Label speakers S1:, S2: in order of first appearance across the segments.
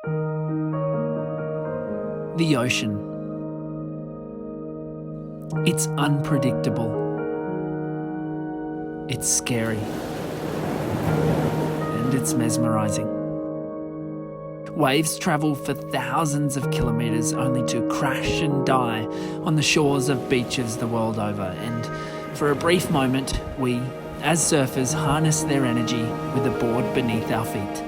S1: The ocean. It's unpredictable. It's scary. And it's mesmerising. Waves travel for thousands of kilometres only to crash and die on the shores of beaches the world over. And for a brief moment, we, as surfers, harness their energy with a board beneath our feet.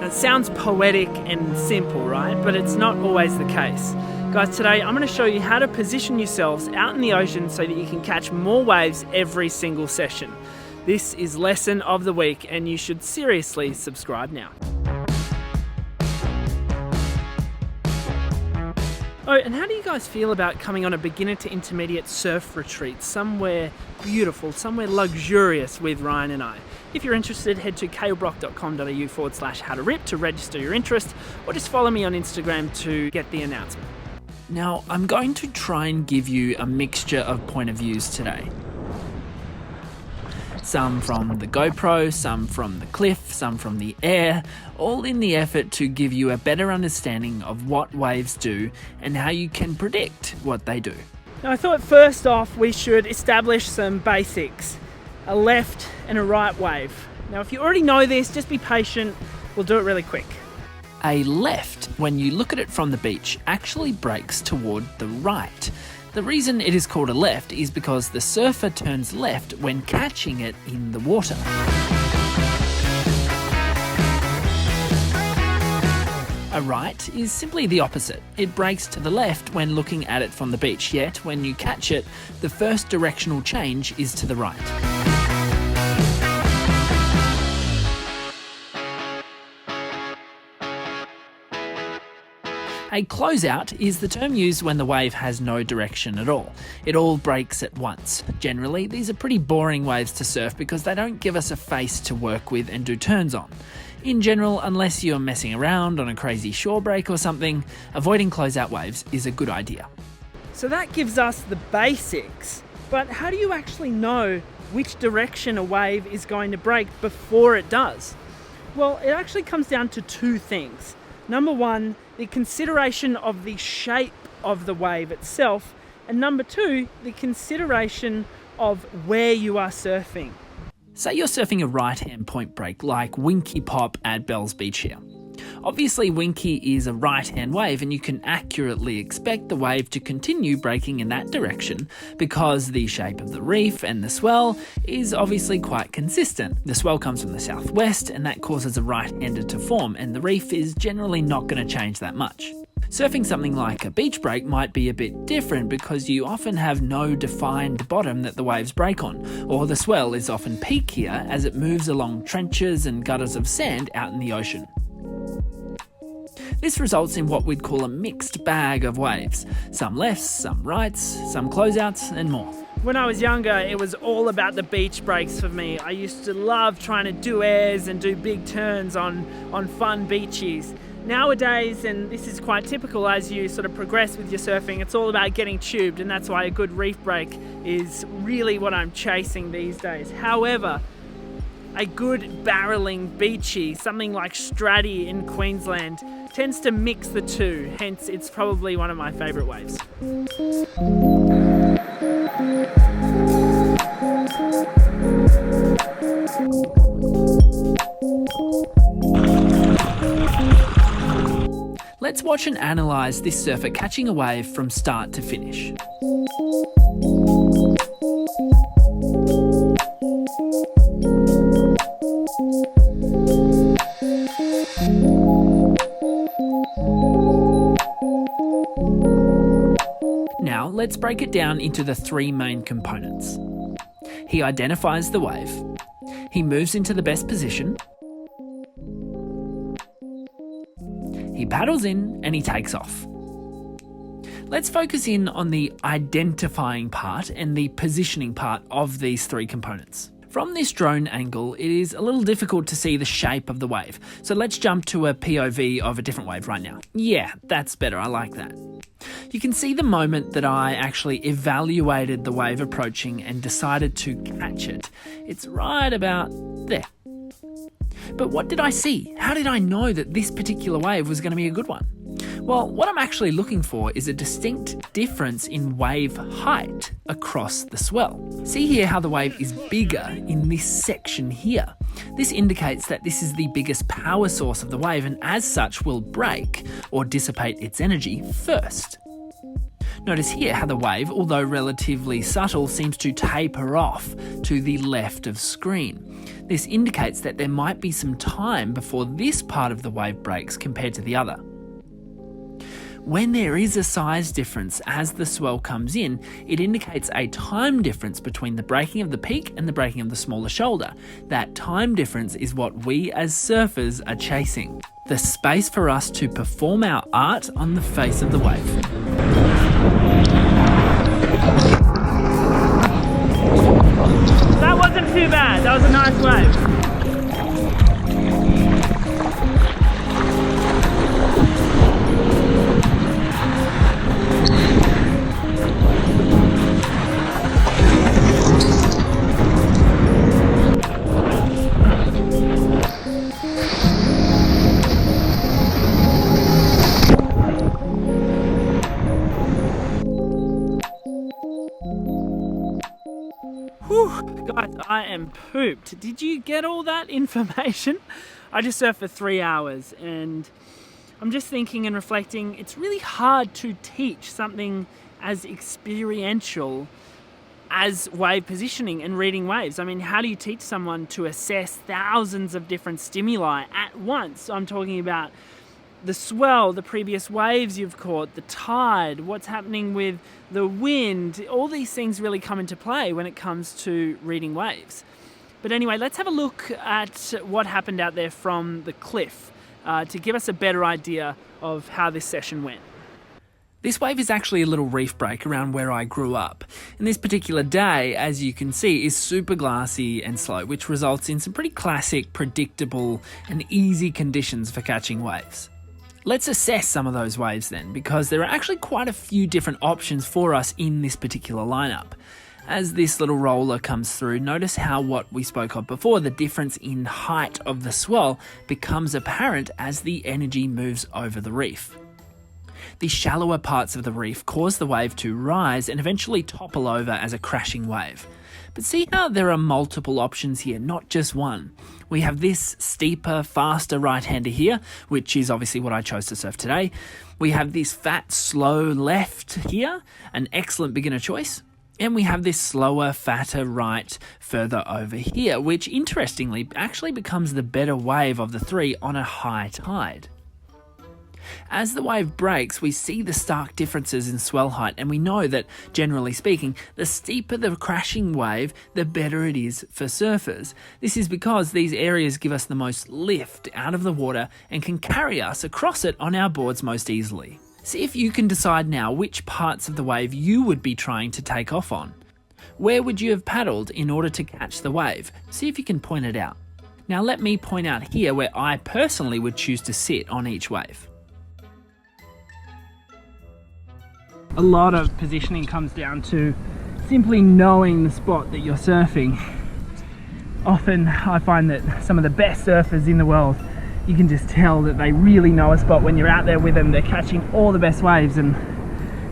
S2: It sounds poetic and simple, right? But it's not always the case. Guys, today I'm going to show you how to position yourselves out in the ocean so that you can catch more waves every single session. This is lesson of the week and you should seriously subscribe now. Oh, and how do you guys feel about coming on a beginner to intermediate surf retreat somewhere beautiful, somewhere luxurious with Ryan and I? If you're interested, head to kalebrock.com.au/how-to-rip to register your interest, or just follow me on Instagram to get the announcement.
S1: Now, I'm going to try and give you a mixture of point of views today. Some from the GoPro, some from the cliff, some from the air, all in the effort to give you a better understanding of what waves do and how you can predict what they do.
S2: Now, I thought first off we should establish some basics. A left and a right wave. Now, if you already know this, just be patient. We'll do it really quick.
S1: A left, when you look at it from the beach, actually breaks toward the right. The reason it is called a left is because the surfer turns left when catching it in the water. A right is simply the opposite. It breaks to the left when looking at it from the beach, yet when you catch it, the first directional change is to the right. A closeout is the term used when the wave has no direction at all. It all breaks at once. Generally, these are pretty boring waves to surf because they don't give us a face to work with and do turns on. In general, unless you're messing around on a crazy shore break or something, avoiding closeout waves is a good idea.
S2: So that gives us the basics, but how do you actually know which direction a wave is going to break before it does? Well, it actually comes down to two things. Number one, the consideration of the shape of the wave itself, and number two, the consideration of where you are surfing.
S1: Say you're surfing a right-hand point break like Winky Pop at Bells Beach here. Obviously, Winky is a right-hand wave and you can accurately expect the wave to continue breaking in that direction because the shape of the reef and the swell is obviously quite consistent. The swell comes from the southwest and that causes a right-hander to form, and the reef is generally not going to change that much. Surfing something like a beach break might be a bit different because you often have no defined bottom that the waves break on, or the swell is often peakier as it moves along trenches and gutters of sand out in the ocean. This results in what we'd call a mixed bag of waves. Some lefts, some rights, some closeouts, and more.
S2: When I was younger, it was all about the beach breaks for me. I used to love trying to do airs and do big turns on fun beaches. Nowadays, and this is quite typical as you sort of progress with your surfing, it's all about getting tubed, and that's why a good reef break is really what I'm chasing these days. However, a good barreling beachy, something like Stratty in Queensland, tends to mix the two, hence it's probably one of my favourite waves.
S1: Let's watch and analyse this surfer catching a wave from start to finish. Now, let's break it down into the three main components. He identifies the wave, he moves into the best position, he paddles in and he takes off. Let's focus in on the identifying part and the positioning part of these three components. From this drone angle, it is a little difficult to see the shape of the wave, so let's jump to a POV of a different wave right now. Yeah, that's better, I like that. You can see the moment that I actually evaluated the wave approaching and decided to catch it. It's right about there. But what did I see? How did I know that this particular wave was going to be a good one? Well, what I'm actually looking for is a distinct difference in wave height across the swell. See here how the wave is bigger in this section here. This indicates that this is the biggest power source of the wave and as such will break or dissipate its energy first. Notice here how the wave, although relatively subtle, seems to taper off to the left of screen. This indicates that there might be some time before this part of the wave breaks compared to the other. When there is a size difference as the swell comes in, it indicates a time difference between the breaking of the peak and the breaking of the smaller shoulder. That time difference is what we as surfers are chasing. The space for us to perform our art on the face of the wave.
S2: That wasn't too bad, that was a nice wave. Guys, I am pooped. Did you get all that information? I just surfed for 3 hours and I'm just thinking and reflecting, it's really hard to teach something as experiential as wave positioning and reading waves. I mean, how do you teach someone to assess thousands of different stimuli at once? I'm talking about the swell, the previous waves you've caught, the tide, what's happening with the wind. All these things really come into play when it comes to reading waves. But anyway, let's have a look at what happened out there from the cliff to give us a better idea of how this session went.
S1: This wave is actually a little reef break around where I grew up. And this particular day, as you can see, is super glassy and slow, which results in some pretty classic, predictable and easy conditions for catching waves. Let's assess some of those waves then, because there are actually quite a few different options for us in this particular lineup. As this little roller comes through, notice how what we spoke of before, the difference in height of the swell, becomes apparent as the energy moves over the reef. The shallower parts of the reef cause the wave to rise and eventually topple over as a crashing wave. But see how there are multiple options here, not just one. We have this steeper, faster right-hander here, which is obviously what I chose to surf today. We have this fat, slow left here, an excellent beginner choice. And we have this slower, fatter right further over here, which interestingly actually becomes the better wave of the three on a high tide. As the wave breaks, we see the stark differences in swell height, and we know that, generally speaking, the steeper the crashing wave, the better it is for surfers. This is because these areas give us the most lift out of the water and can carry us across it on our boards most easily. See if you can decide now which parts of the wave you would be trying to take off on. Where would you have paddled in order to catch the wave? See if you can point it out. Now let me point out here where I personally would choose to sit on each wave.
S2: A lot of positioning comes down to simply knowing the spot that you're surfing. Often I find that some of the best surfers in the world, you can just tell that they really know a spot when you're out there with them. They're catching all the best waves, and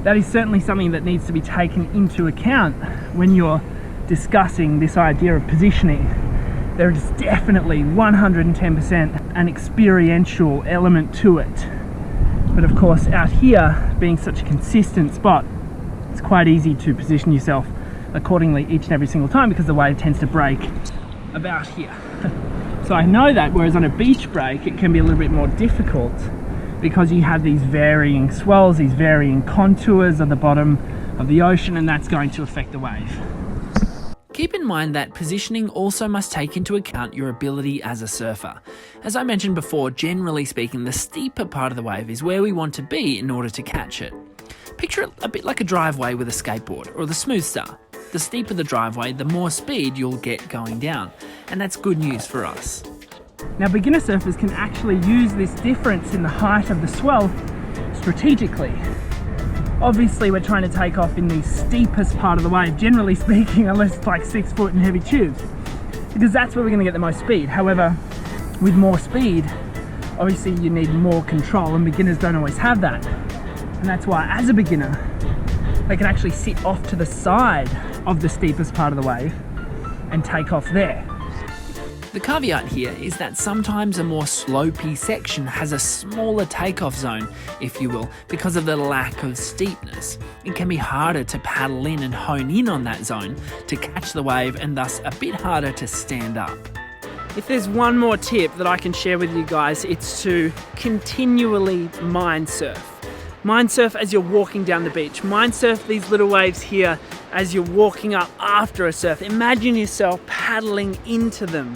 S2: that is certainly something that needs to be taken into account when you're discussing this idea of positioning. There is definitely 110% an experiential element to it. But of course, out here, being such a consistent spot, it's quite easy to position yourself accordingly each and every single time because the wave tends to break about here. So I know that, whereas on a beach break, it can be a little bit more difficult because you have these varying swells, these varying contours at the bottom of the ocean, and that's going to affect the wave.
S1: Keep in mind that positioning also must take into account your ability as a surfer. As I mentioned before, generally speaking, the steeper part of the wave is where we want to be in order to catch it. Picture it a bit like a driveway with a skateboard, or the smooth star. The steeper the driveway, the more speed you'll get going down, and that's good news for us.
S2: Now, beginner surfers can actually use this difference in the height of the swell strategically. Obviously we're trying to take off in the steepest part of the wave, generally speaking, unless it's like 6 foot and heavy tubes, because that's where we're going to get the most speed. However, with more speed, obviously you need more control, and beginners don't always have that. And that's why, as a beginner, they can actually sit off to the side of the steepest part of the wave and take off there.
S1: The caveat here is that sometimes a more slopey section has a smaller takeoff zone, if you will, because of the lack of steepness. It can be harder to paddle in and hone in on that zone to catch the wave, and thus a bit harder to stand up.
S2: If there's one more tip that I can share with you guys, it's to continually mind surf. Mind surf as you're walking down the beach. Mind surf these little waves here as you're walking up after a surf. Imagine yourself paddling into them.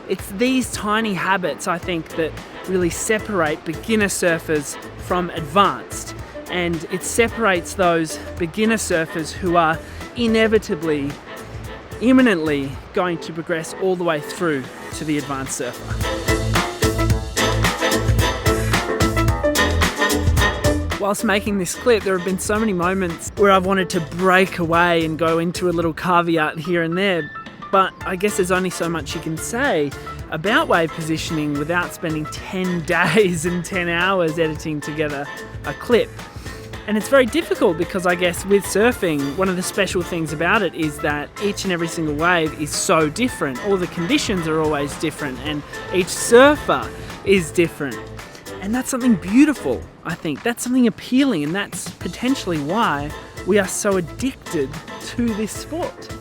S2: It's these tiny habits, I think, that really separate beginner surfers from advanced. And it separates those beginner surfers who are inevitably, imminently going to progress all the way through to the advanced surfer. Whilst making this clip, there have been so many moments where I've wanted to break away and go into a little caveat here and there, but I guess there's only so much you can say about wave positioning without spending 10 days and 10 hours editing together a clip. And it's very difficult because I guess with surfing, one of the special things about it is that each and every single wave is so different. All the conditions are always different, and each surfer is different. And that's something beautiful, I think. That's something appealing, and that's potentially why we are so addicted to this sport.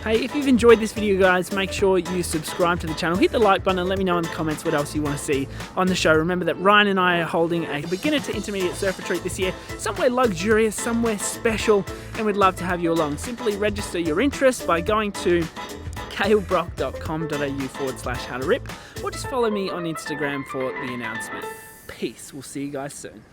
S2: Hey, if you've enjoyed this video, guys, make sure you subscribe to the channel. Hit the like button and let me know in the comments what else you want to see on the show. Remember that Ryan and I are holding a beginner to intermediate surf retreat this year, somewhere luxurious, somewhere special, and we'd love to have you along. Simply register your interest by going to kalebrock.com.au/how to rip, or just follow me on Instagram for the announcement. Peace. We'll see you guys soon.